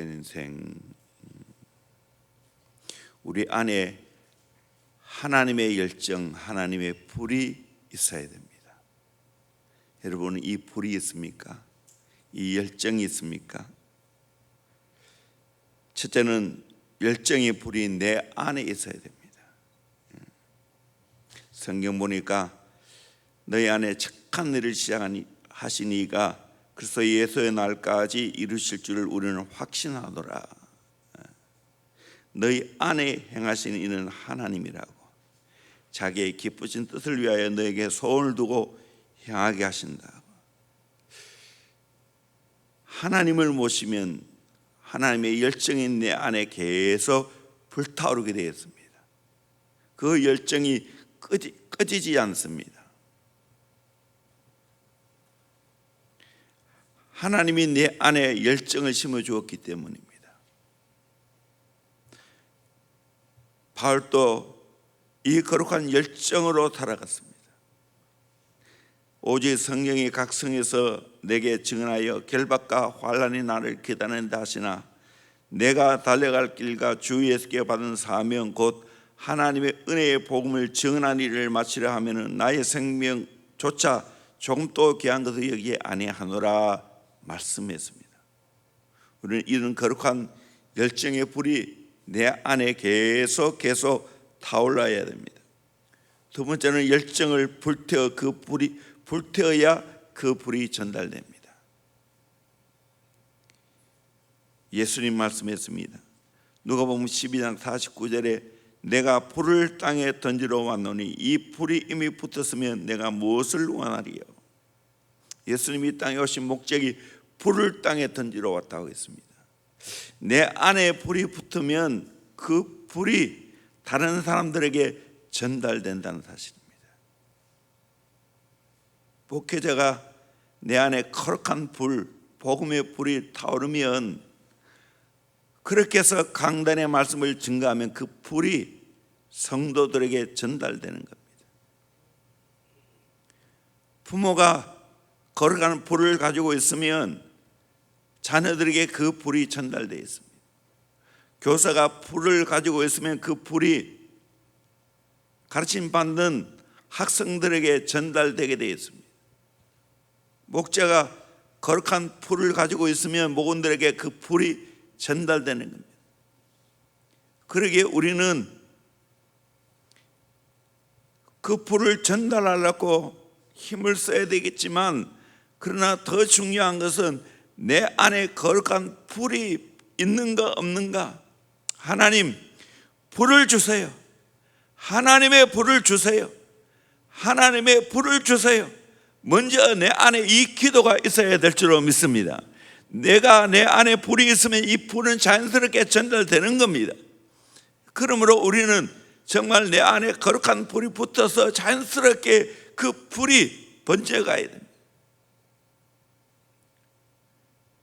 복된 인생, 우리 안에 하나님의 열정, 하나님의 불이 있어야 됩니다. 여러분, 이 불이 있습니까? 이 열정이 있습니까? 첫째는 열정의 불이 내 안에 있어야 됩니다. 성경 보니까 너희 안에 착한 일을 시작하신 이가 그리스도 예수의 날까지 이루실 줄을 우리는 확신하노라. 너희 안에 행하시는 이는 하나님이라고, 자기의 기쁘신 뜻을 위하여 너에게 소원을 두고 행하게 하신다. 하나님을 모시면 하나님의 열정이 내 안에 계속 불타오르게 되었습니다. 그 열정이 꺼지지 않습니다. 하나님이 내 안에 열정을 심어주었기 때문입니다. 바울도 이 거룩한 열정으로 살아갔습니다. 오직 성령이 각성해서 내게 증언하여 결박과 환난이 나를 기다린다 하시나 내가 달려갈 길과 주 예수께 받은 사명 곧 하나님의 은혜의 복음을 증언한 일을 마치려 하면은 나의 생명조차 조금도 귀한 것을 여기에 아니하노라 말씀했습니다. 우리는 이런 거룩한 열정의 불이 내 안에 계속 타올라야 됩니다. 두 번째는 열정을 불태워야 그 불이 전달됩니다. 예수님 말씀했습니다. 누가복음 12장 49절에 내가 불을 땅에 던지러 왔노니 이 불이 이미 붙었으면 내가 무엇을 원하리요? 예수님이 땅에 오신 목적이 불을 땅에 던지러 왔다고 했습니다. 내 안에 불이 붙으면 그 불이 다른 사람들에게 전달된다는 사실입니다. 목회자가 내 안에 거룩한 불, 복음의 불이 타오르면, 그렇게 해서 강단의 말씀을 증거하면 그 불이 성도들에게 전달되는 겁니다. 부모가 거룩한 불을 가지고 있으면 자녀들에게 그 불이 전달되어 있습니다. 교사가 불을 가지고 있으면 그 불이 가르침 받는 학생들에게 전달되게 되어 있습니다. 목자가 거룩한 불을 가지고 있으면 목원들에게 그 불이 전달되는 겁니다. 그러기에 우리는 그 불을 전달하려고 힘을 써야 되겠지만, 그러나 더 중요한 것은 내 안에 거룩한 불이 있는가 없는가. 하나님, 불을 주세요. 하나님의 불을 주세요. 하나님의 불을 주세요. 먼저 내 안에 이 기도가 있어야 될 줄로 믿습니다. 내가 내 안에 불이 있으면 이 불은 자연스럽게 전달되는 겁니다. 그러므로 우리는 정말 내 안에 거룩한 불이 붙어서 자연스럽게 그 불이 번져가야 됩니다.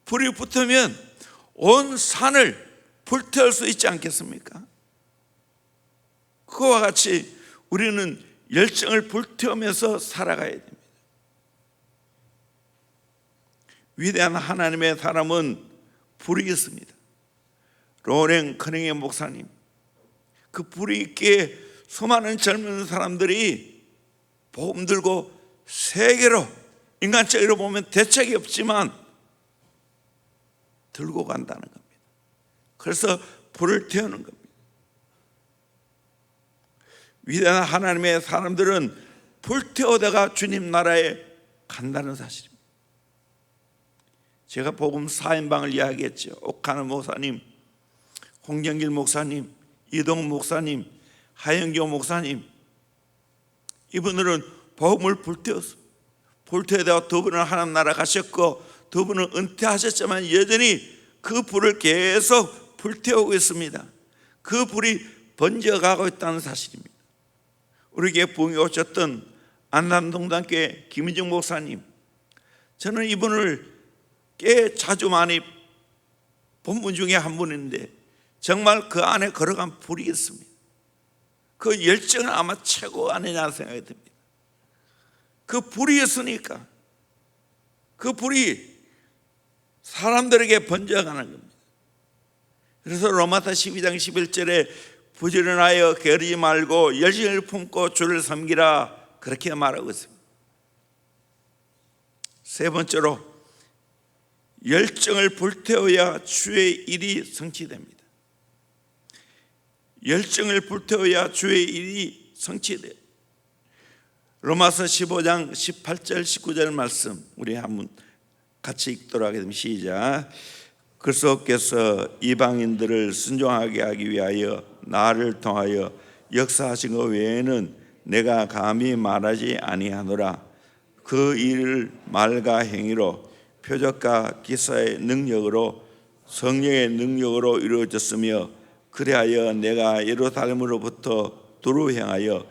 불이 붙으면 온 산을 불태울 수 있지 않겠습니까? 그와 같이 우리는 열정을 불태우면서 살아가야 됩니다. 위대한 하나님의 사람은 불이 있습니다. 로렌 커닝의 목사님, 그 불이 있기에 수많은 젊은 사람들이 복음 들고 세계로, 인간적으로 보면 대책이 없지만 들고 간다는 겁니다. 그래서 불을 태우는 겁니다. 위대한 하나님의 사람들은 불태우다가 주님 나라에 간다는 사실입니다. 제가 복음 4인방을 이야기했죠. 옥하는 목사님, 홍경길 목사님, 이동 목사님, 하영교 목사님, 이분들은 복음을 불태우다가 두 분은 하나님 나라 가셨고 두 분은 은퇴하셨지만 여전히 그 불을 계속 불태우고 있습니다. 그 불이 번져가고 있다는 사실입니다. 우리에게 부흥에 오셨던 안남동단교회 김인정 목사님, 저는 이분을 꽤 자주 많이 본 분 중에 한 분인데 정말 그 안에 거룩한 불이 있습니다. 그 열정은 아마 최고 아니냐 생각이 듭니다. 그 불이 있으니까 그 불이 사람들에게 번져가는 겁니다. 그래서 로마서 12장 11절에 부지런하여 게으르지 말고 열심을 품고 주를 섬기라, 그렇게 말하고 있습니다. 세 번째로, 열정을 불태워야 주의 일이 성취됩니다. 열정을 불태워야 주의 일이 성취돼요. 로마서 15장 18절 19절 말씀 우리 한번 같이 읽도록 하겠습니다. 시작. 그리스도께서 이방인들을 순종하게 하기 위하여 나를 통하여 역사하신 것 외에는 내가 감히 말하지 아니하노라. 그 일을 말과 행위로 표적과 기사의 능력으로 성령의 능력으로 이루어졌으며, 그리하여 내가 예루살렘으로부터 두루 향하여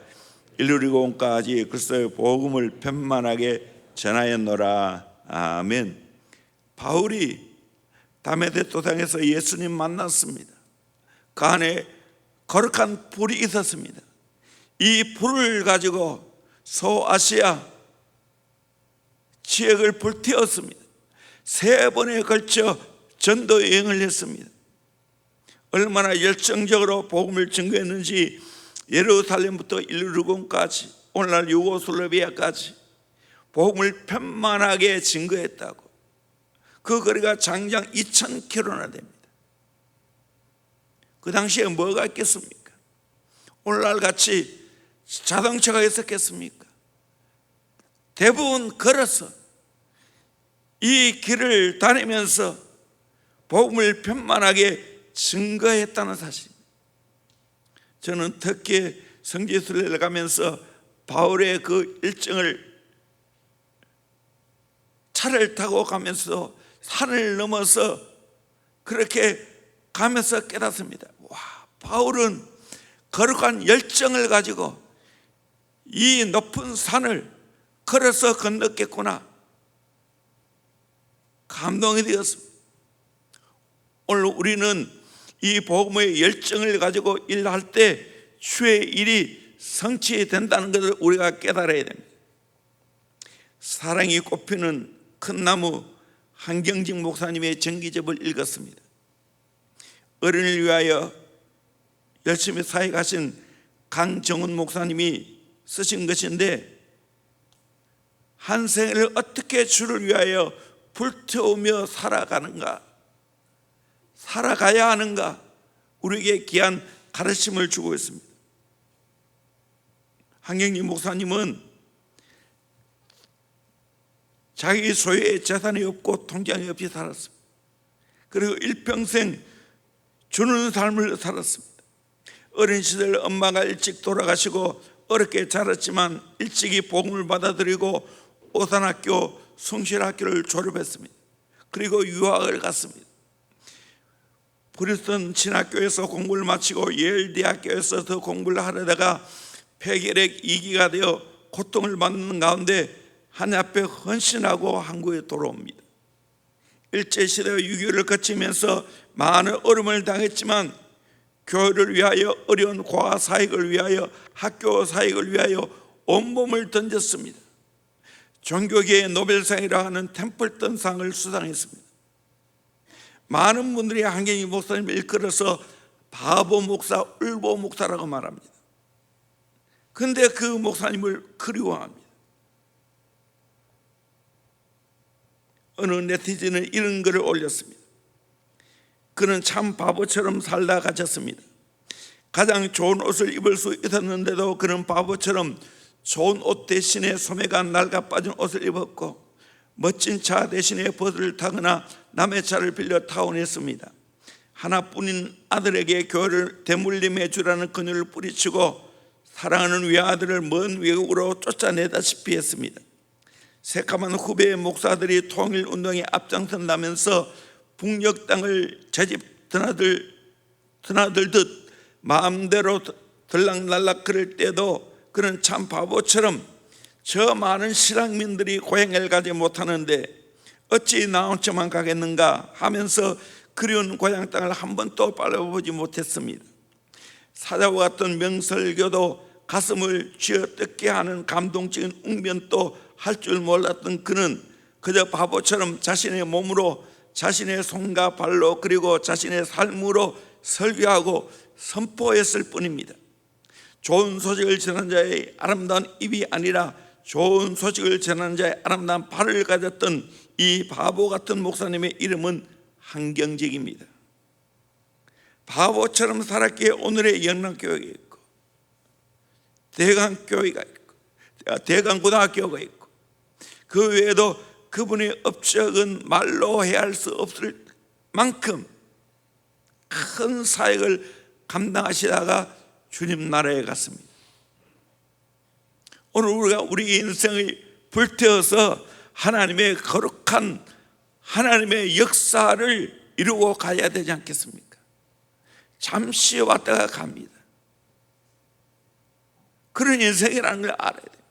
일루리곤까지 그리스도의 복음을 편만하게 전하였노라. 아멘. 바울이 다메섹 도상에서 예수님 만났습니다. 그 안에 거룩한 불이 있었습니다. 이 불을 가지고 소아시아 지역을 불태웠습니다. 3번에 걸쳐 전도 여행을 했습니다. 얼마나 열정적으로 복음을 증거했는지 예루살렘부터 일루리곤까지, 오늘날 유고슬라비아까지 복음을 편만하게 증거했다고. 그 거리가 장장 2000km나 됩니다. 그 당시에 뭐가 있겠습니까? 오늘날 같이 자동차가 있었겠습니까? 대부분 걸어서 이 길을 다니면서 복음을 편만하게 증거했다는 사실. 저는 특히 성지순례를 가면서 바울의 그 일정을 차를 타고 가면서 산을 넘어서 그렇게 가면서 깨닫습니다. 와, 바울은 거룩한 열정을 가지고 이 높은 산을 걸어서 건넜겠구나. 감동이 되었습니다. 오늘 우리는 이 복음의 열정을 가지고 일할 때 주의 일이 성취된다는 것을 우리가 깨달아야 됩니다. 사랑이 꽃피는 큰 나무 한경직 목사님의 전기접을 읽었습니다. 어른을 위하여 열심히 사역하신 강정훈 목사님이 쓰신 것인데, 한 생을 어떻게 주를 위하여 불태우며 살아가는가, 살아가야 하는가, 우리에게 귀한 가르침을 주고 있습니다. 한경직 목사님은 자기 소유의 재산이 없고 통장이 없이 살았습니다. 그리고 일평생 주는 삶을 살았습니다. 어린 시절 엄마가 일찍 돌아가시고 어렵게 자랐지만 일찍이 복음을 받아들이고 오산학교, 숭실학교를 졸업했습니다. 그리고 유학을 갔습니다. 브리스턴 신학교에서 공부를 마치고 예일 대학교에서 더 공부를 하려다가 폐결핵 2기가 되어 고통을 받는 가운데 하나님 앞에 헌신하고 한국에 돌아옵니다. 일제시대와 6.25를 거치면서 많은 어려움을 당했지만 교회를 위하여, 어려운 고아 사역을 위하여, 학교 사역을 위하여 온몸을 던졌습니다. 종교계의 노벨상이라 하는 템플턴상을 수상했습니다. 많은 분들이 한경직 목사님을 일컬어서 바보 목사, 울보 목사라고 말합니다. 그런데 그 목사님을 그리워합니다. 어느 네티즌은 이런 글을 올렸습니다. 그는 참 바보처럼 살다 가셨습니다. 가장 좋은 옷을 입을 수 있었는데도 그는 바보처럼 좋은 옷 대신에 소매가 낡아 빠진 옷을 입었고, 멋진 차 대신에 버스를 타거나 남의 차를 빌려 타원했습니다. 하나뿐인 아들에게 교회를 대물림해 주라는 권유를 뿌리치고 사랑하는 외아들을 먼 외국으로 쫓아내다시피 했습니다. 새까만 후배의 목사들이 통일운동에 앞장선다면서 북녘 땅을 제집 드나들듯 마음대로 들락날락 그럴 때도 그는 참 바보처럼 저 많은 실향민들이 고향을 가지 못하는데 어찌 나 혼자만 가겠는가 하면서 그리운 고향 땅을 한 번도 바라보지 못했습니다. 사자와 같은 명설교도 가슴을 쥐어뜯게 하는 감동적인 웅변도 할 줄 몰랐던 그는 그저 바보처럼 자신의 몸으로 자신의 손과 발로 그리고 자신의 삶으로 설교하고 선포했을 뿐입니다. 좋은 소식을 전하는 자의 아름다운 입이 아니라 좋은 소식을 전하는 자의 아름다운 발을 가졌던 이 바보 같은 목사님의 이름은 한경직입니다. 바보처럼 살았기에 오늘의 영남교회가 있고 대강교회가 있고 대강고등학교가 있고 그 외에도 그분의 업적은 말로 헤아릴 수 없을 만큼 큰 사역을 감당하시다가 주님 나라에 갔습니다. 오늘 우리가 우리 인생을 불태워서 하나님의 거룩한 하나님의 역사를 이루고 가야 되지 않겠습니까? 잠시 왔다가 갑니다. 그런 인생이라는 걸 알아야 돼요.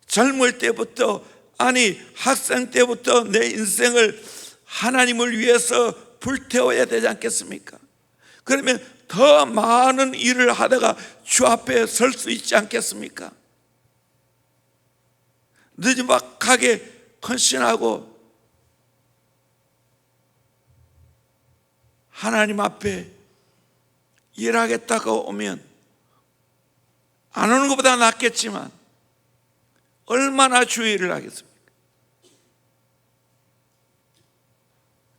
젊을 때부터 아니 학생 때부터 내 인생을 하나님을 위해서 불태워야 되지 않겠습니까? 그러면 더 많은 일을 하다가 주 앞에 설 수 있지 않겠습니까? 늦지막하게 헌신하고 하나님 앞에 일하겠다고 오면 안 오는 것보다 낫겠지만 얼마나 주의 일을 하겠습니까?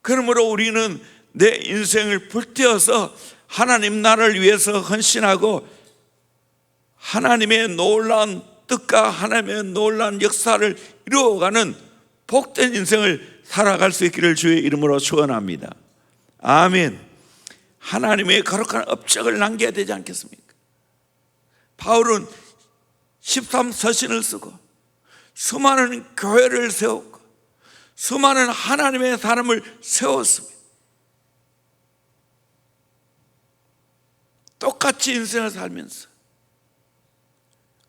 그러므로 우리는 내 인생을 불태워서 하나님 나라를 위해서 헌신하고 하나님의 놀라운 뜻과 하나님의 놀라운 역사를 이루어가는 복된 인생을 살아갈 수 있기를 주의 이름으로 축원합니다. 아멘. 하나님의 거룩한 업적을 남겨야 되지 않겠습니까? 바울은 13서신을 쓰고 수많은 교회를 세웠고 수많은 하나님의 사람을 세웠습니다. 똑같이 인생을 살면서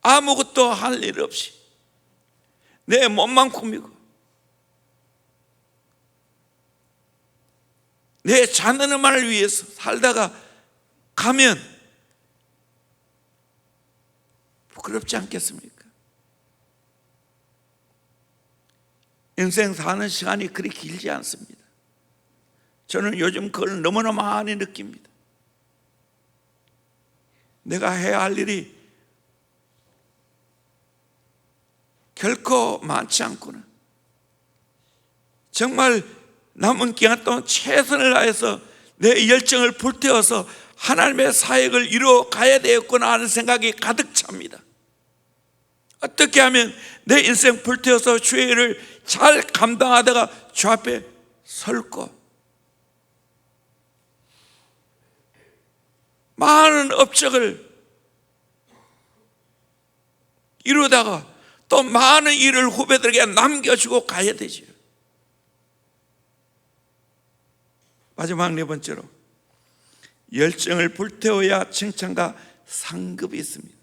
아무것도 할 일 없이 내 몸만 꾸미고 내 자녀만을 위해서 살다가 가면 부끄럽지 않겠습니까? 인생 사는 시간이 그리 길지 않습니다. 저는 요즘 그걸 너무나 많이 느낍니다. 내가 해야 할 일이 결코 많지 않구나. 정말 남은 기간 동안 최선을 다해서 내 열정을 불태워서 하나님의 사역을 이루어 가야 되겠구나 하는 생각이 가득 찹니다. 어떻게 하면 내 인생 불태워서 주의 일을 잘 감당하다가 주 앞에 설고 많은 업적을 이루다가 또 많은 일을 후배들에게 남겨주고 가야 되죠. 마지막 네 번째로 열정을 불태워야 칭찬과 상급이 있습니다.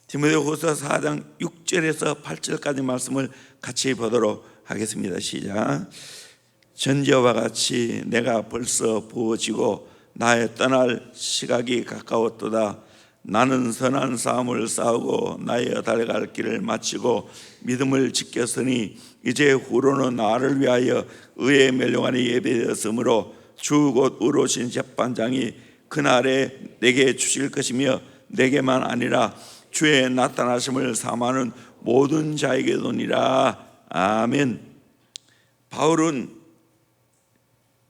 디모데후서 4장 6절에서 8절까지 말씀을 같이 보도록 하겠습니다. 시작. 전제와 같이 내가 벌써 부어지고 나의 떠날 시각이 가까웠도다. 나는 선한 싸움을 싸우고 나의 달려갈 길을 마치고 믿음을 지켰으니 이제 후로는 나를 위하여 의의 멸류관이 예배되었으므로 주 곧 의로우신 재판장이 그날에 내게 주실 것이며 내게만 아니라 주의 나타나심을 사모하는 모든 자에게도니라. 아멘. 바울은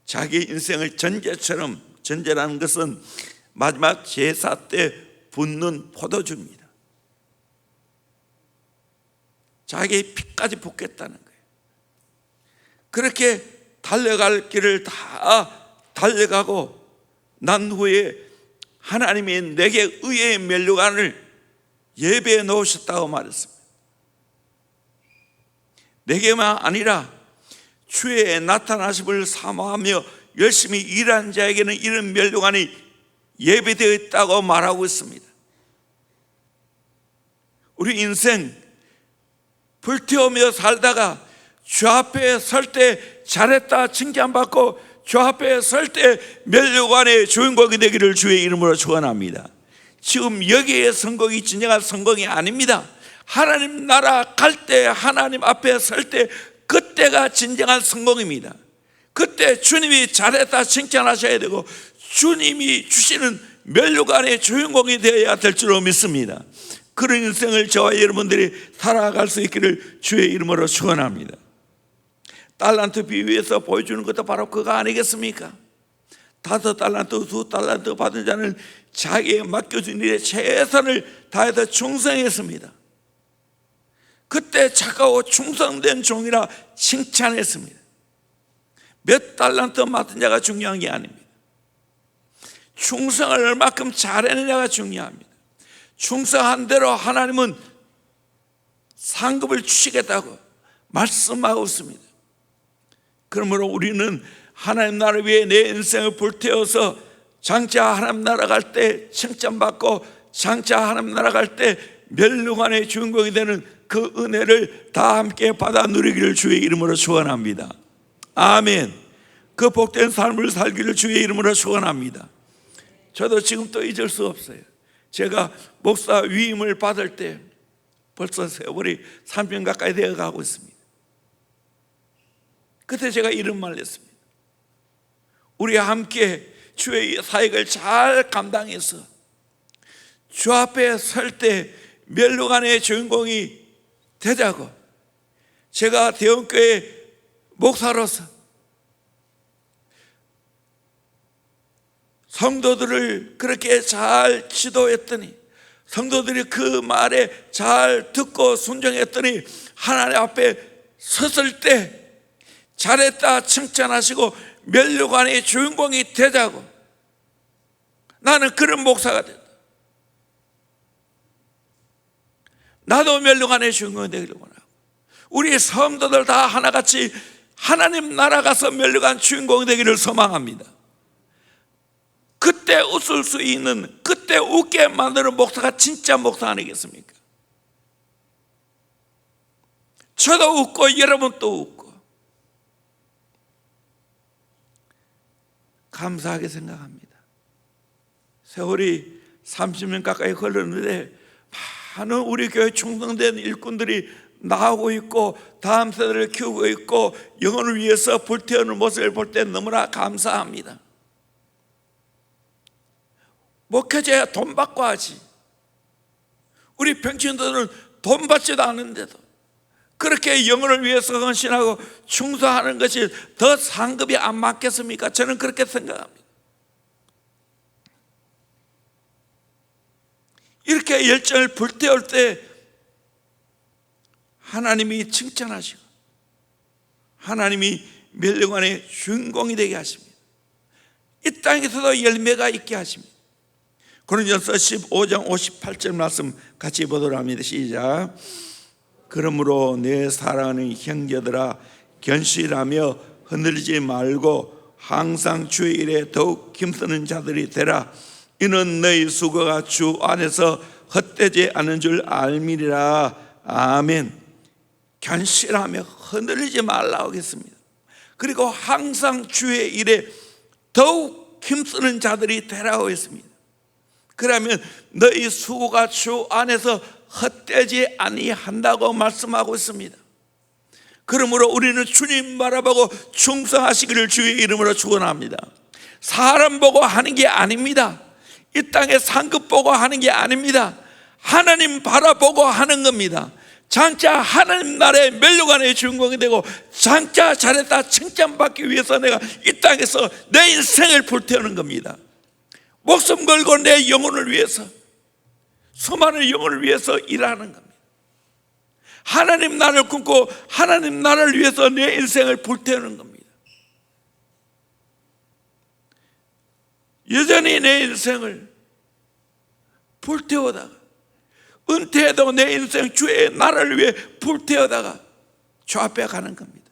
자기 인생을 전제라는 것은 마지막 제사 때 붓는 포도주입니다. 자기의 피까지 붓겠다는 거예요. 그렇게 달려갈 길을 다 달려가고 난 후에 하나님이 내게 의의 멸류관을 예배해 놓으셨다고 말했습니다. 내게만 아니라 주의 나타나심을 사모하며 열심히 일한 자에게는 이런 멸류관이 예배되어 있다고 말하고 있습니다. 우리 인생 불태우며 살다가 주 앞에 설 때 잘했다 칭찬받고 주 앞에 설 때 멸류관의 주인공이 되기를 주의 이름으로 축원합니다. 지금 여기에 성공이 진정한 성공이 아닙니다. 하나님 나라 갈 때 하나님 앞에 설 때 그때가 진정한 성공입니다. 그때 주님이 잘했다 칭찬하셔야 되고 주님이 주시는 면류관의 주인공이 되어야 될 줄로 믿습니다. 그런 인생을 저와 여러분들이 살아갈 수 있기를 주의 이름으로 축원합니다. 달란트 비유에서 보여주는 것도 바로 그거 아니겠습니까? 5달란트, 2달란트 받은 자는 자기에 맡겨진 일에 최선을 다해서 충성했습니다. 그때 착하고 충성된 종이라 칭찬했습니다. 몇 달란트 맡은 자가 중요한 게 아닙니다. 충성을 얼마큼 잘해내냐가 중요합니다. 충성한 대로 하나님은 상급을 주시겠다고 말씀하고 있습니다. 그러므로 우리는 하나님 나라 위해 내 인생을 불태워서 장차 하나님 나라 갈 때 칭찬받고 장차 하나님 나라 갈 때 멸류관의 주인공이 되는 그 은혜를 다 함께 받아 누리기를 주의 이름으로 축원합니다. 아멘. 그 복된 삶을 살기를 주의 이름으로 축원합니다. 저도 지금 또 잊을 수 없어요. 제가 목사 위임을 받을 때 벌써 세월이 3년 가까이 되어 가고 있습니다. 그때 제가 이런 말을 했습니다. 우리 함께 주의 사역을 잘 감당해서 주 앞에 설 때 멸류관의 주인공이 되자고, 제가 대원교회 목사로서 성도들을 그렇게 잘 지도했더니, 성도들이 그 말에 잘 듣고 순종했더니 하나님 앞에 섰을 때 잘했다 칭찬하시고 멸류관의 주인공이 되자고, 나는 그런 목사가 됐다. 나도 멸류관의 주인공이 되기를 원하고, 우리 성도들 다 하나같이 하나님 나라 가서 멸류관 주인공이 되기를 소망합니다. 그때 웃을 수 있는, 그때 웃게 만드는 목사가 진짜 목사 아니겠습니까? 저도 웃고 여러분도 웃고 감사하게 생각합니다. 세월이 30년 가까이 흘렀는데 많은 우리 교회 충성된 일꾼들이 나오고 있고 다음 세대를 키우고 있고 영혼을 위해서 불태우는 모습을 볼 때 너무나 감사합니다. 목회자야 돈 받고 하지. 우리 병신들은 돈 받지도 않는데도 그렇게 영혼을 위해서 헌신하고 충성하는 것이 더 상급이 안 맞겠습니까? 저는 그렇게 생각합니다. 이렇게 열정을 불태울 때 하나님이 칭찬하시고 하나님이 멸류관의 주인공이 되게 하십니다. 이 땅에서도 열매가 있게 하십니다. 고린도전서 15장 58절 말씀 같이 보도록 합니다. 시작. 그러므로 내 사랑하는 형제들아, 견실하며 흔들리지 말고 항상 주의 일에 더욱 힘쓰는 자들이 되라. 이는 너희 수고가 주 안에서 헛되지 않은 줄 알미리라. 아멘. 견실하며 흔들리지 말라고 했습니다. 그리고 항상 주의 일에 더욱 힘쓰는 자들이 되라고 했습니다. 그러면 너희 수고가 주 안에서 헛되지 아니한다고 말씀하고 있습니다. 그러므로 우리는 주님 바라보고 충성하시기를 주의 이름으로 축원합니다. 사람 보고 하는 게 아닙니다. 이 땅의 상급 보고 하는 게 아닙니다. 하나님 바라보고 하는 겁니다. 장차 하나님 나라의 멸류관의 주인공이 되고 장차 잘했다 칭찬받기 위해서 내가 이 땅에서 내 인생을 불태우는 겁니다. 목숨 걸고 내 영혼을 위해서, 수많은 영혼을 위해서 일하는 겁니다. 하나님 나라를 꿈고 하나님 나라를 위해서 내 인생을 불태우는 겁니다. 여전히 내 인생을 불태우다가 은퇴해도 내 인생 주의 나라를 위해 불태우다가 주 앞에 가는 겁니다.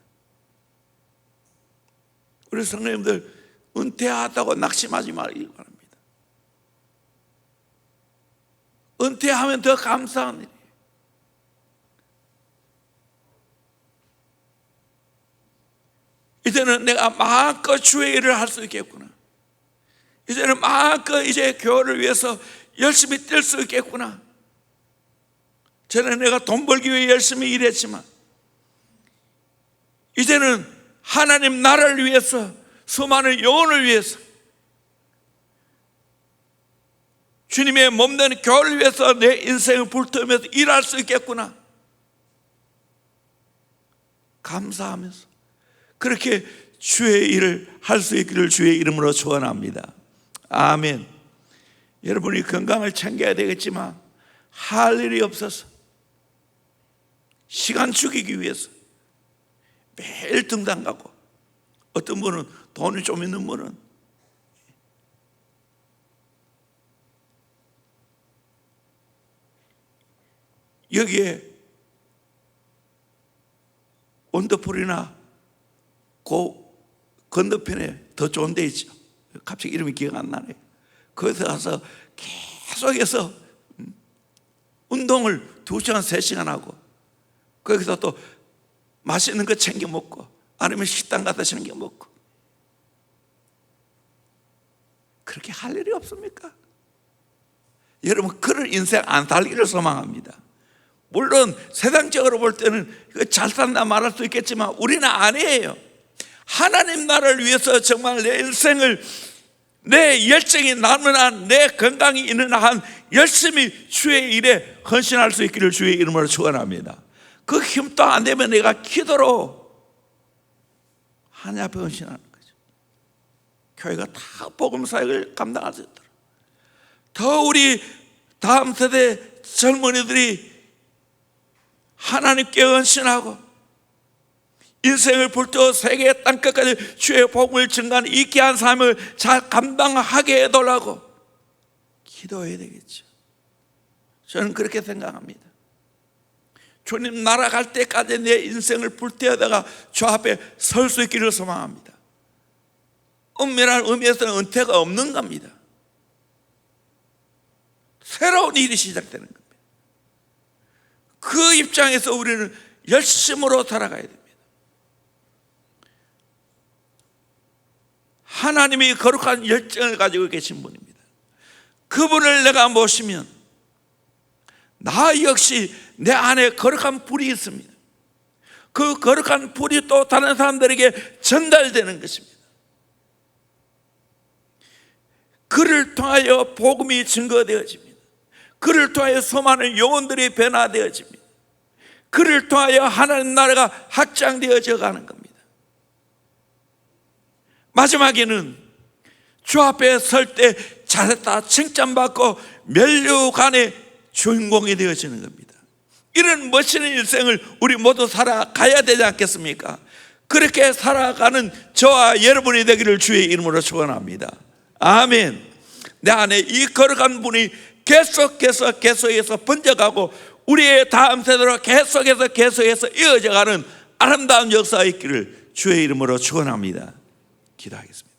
우리 성도님들 은퇴하다고 낙심하지 말기 바랍니다. 은퇴하면 더 감사한 일이에요. 이제는 내가 마음껏 주의 일을 할 수 있겠구나. 이제는 마음껏 이제 교회를 위해서 열심히 뛸 수 있겠구나. 전에 내가 돈 벌기 위해 열심히 일했지만 이제는 하나님 나라를 위해서, 수많은 영혼을 위해서, 주님의 몸된 교회를 위해서 내 인생을 불태우면서 일할 수 있겠구나 감사하면서 그렇게 주의 일을 할 수 있기를 주의 이름으로 축원합니다. 아멘. 여러분이 건강을 챙겨야 되겠지만 할 일이 없어서 시간 죽이기 위해서 매일 등당 가고, 어떤 분은 돈이 좀 있는 분은 여기에 원더풀이나 그 건너편에 더 좋은 데 있죠. 갑자기 이름이 기억 안 나네. 거기서 가서 계속해서 운동을 2시간 3시간 하고, 거기서 또 맛있는 거 챙겨 먹고, 아니면 식당 가서 챙겨 먹고. 그렇게 할 일이 없습니까? 여러분, 그런 인생 안 살기를 소망합니다. 물론 세상적으로 볼 때는 잘 산다 말할 수 있겠지만 우리는 아니에요. 하나님 나라를 위해서 정말 내 인생을, 내 열정이 남는 한, 내 건강이 있는 한 열심히 주의 일에 헌신할 수 있기를 주의 이름으로 축원합니다. 그 힘도 안 되면 내가 기도로 하나님 앞에 헌신하는 거죠. 교회가 다 복음 사역을 감당할 수 있도록, 더 우리 다음 세대 젊은이들이 하나님께 헌신하고 인생을 불태워 세계 땅끝까지 주의 복음을 증거하는 이 귀한 삶을 잘 감당하게 해달라고 기도해야 되겠죠. 저는 그렇게 생각합니다. 주님 나라 갈 때까지 내 인생을 불태우다가 주 앞에 설 수 있기를 소망합니다. 은밀한 의미에서는 은퇴가 없는 겁니다. 새로운 일이 시작되는 겁니다. 그 입장에서 우리는 열심으로 살아가야 됩니다. 하나님이 거룩한 열정을 가지고 계신 분입니다. 그분을 내가 모시면 나 역시 내 안에 거룩한 불이 있습니다. 그 거룩한 불이 또 다른 사람들에게 전달되는 것입니다. 그를 통하여 복음이 증거되어집니다. 그를 통하여 수많은 영혼들이 변화되어집니다. 그를 통하여 하나님 나라가 확장되어져 가는 겁니다. 마지막에는 주 앞에 설 때 잘했다 칭찬받고 면류관의 주인공이 되어지는 겁니다. 이런 멋있는 인생을 우리 모두 살아가야 되지 않겠습니까? 그렇게 살아가는 저와 여러분이 되기를 주의 이름으로 축원합니다. 아멘. 내 안에 이 거룩한 분이 계속해서 번져가고 우리의 다음 세대로 계속해서 이어져가는 아름다운 역사가 있기를 주의 이름으로 축원합니다. 기도하겠습니다.